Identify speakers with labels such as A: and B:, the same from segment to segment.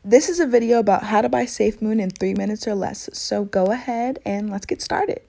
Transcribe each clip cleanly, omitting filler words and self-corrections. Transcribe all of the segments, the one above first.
A: This is a video about how to buy Safemoon in 3 minutes or less. So go ahead and let's get started.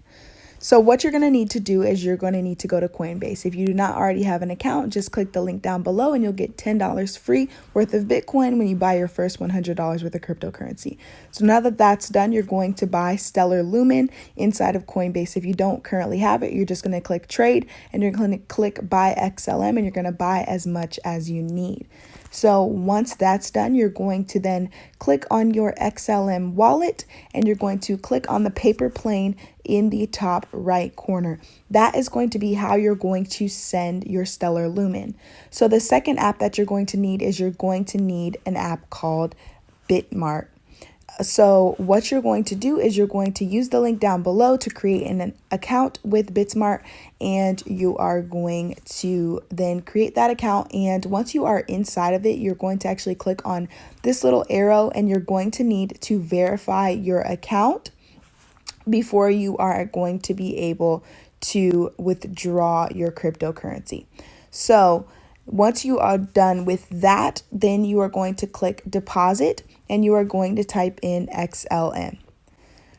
A: So what you're going to need to do is you're going to need to go to Coinbase. If you do not already have an account, just click the link down below and you'll get $10 free worth of Bitcoin when you buy your first $100 worth of cryptocurrency. So now that that's done, you're going to buy Stellar Lumen inside of Coinbase. If you don't currently have it, you're just going to click trade and you're going to click buy XLM and you're going to buy as much as you need. So once that's done, you're going to then click on your XLM wallet and you're going to click on the paper plane in the top right corner. That is going to be how you're going to send your Stellar Lumen. So the second app that you're going to need is you're going to need an app called Bitmart. So what you're going to do is you're going to use the link down below to create an account with Bitmart, and you are going to then create that account. And once you are inside of it, you're going to actually click on this little arrow and you're going to need to verify your account before you are going to be able to withdraw your cryptocurrency. So once you are done with that, then you are going to click deposit and you are going to type in XLM.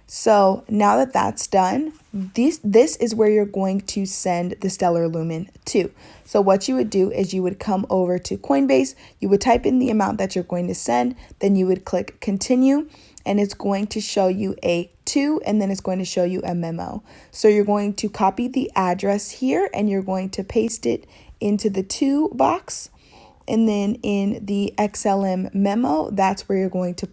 A: So now that that's done, this is where you're going to send the Stellar Lumen to. So what you would do is you would come over to Coinbase, you would type in the amount that you're going to send, then you would click continue, and it's going to show you a to, and then it's going to show you a memo. So you're going to copy the address here and you're going to paste it into the to box. And then in the XLM memo, that's where you're going to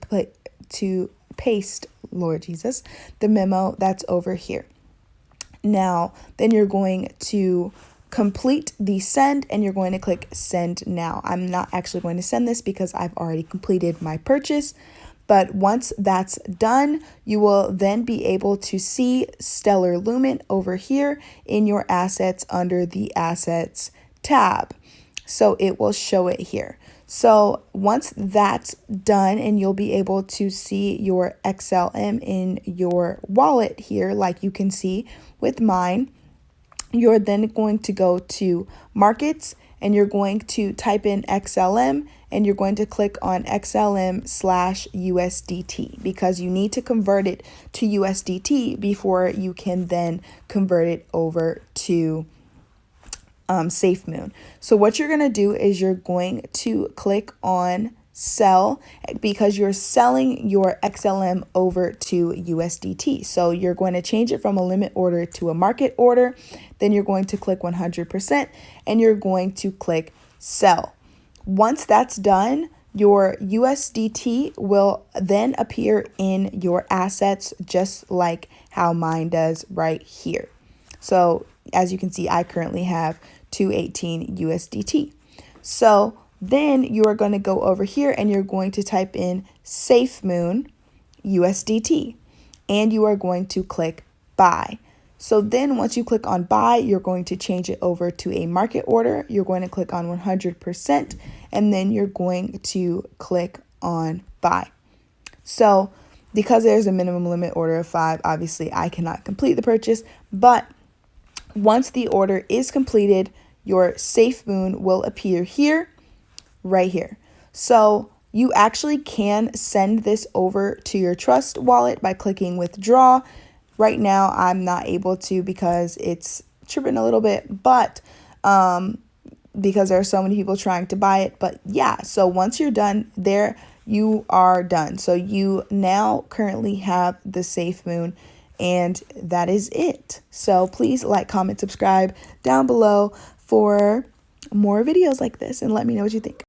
A: paste, Lord Jesus, the memo that's over here. Now, then you're going to complete the send and you're going to click send now. I'm not actually going to send this because I've already completed my purchase. But once that's done, you will then be able to see Stellar Lumen over here in your assets under the assets tab. So it will show it here. So once that's done and you'll be able to see your XLM in your wallet here, like you can see with mine, you're then going to go to markets and you're going to type in XLM and you're going to click on XLM/USDT because you need to convert it to USDT before you can then convert it over to Safemoon. So what you're going to do is you're going to click on sell because you're selling your XLM over to USDT. So you're going to change it from a limit order to a market order. Then you're going to click 100% and you're going to click sell. Once that's done, your USDT will then appear in your assets just like how mine does right here. So as you can see, I currently have 218 USDT. So then you are going to go over here and you're going to type in Safemoon USDT and you are going to click buy. So then once you click on buy, you're going to change it over to a market order. You're going to click on 100% and then you're going to click on buy. So because there's a minimum limit order of 5, obviously I cannot complete the purchase, but once the order is completed, your Safemoon will appear here, right here. So you actually can send this over to your trust wallet by clicking withdraw. Right now, I'm not able to because it's tripping a little bit, but because there are so many people trying to buy it. But yeah, so once you're done there, you are done. So you now currently have the Safemoon. And that is it. So please like, comment, subscribe down below for more videos like this and let me know what you think.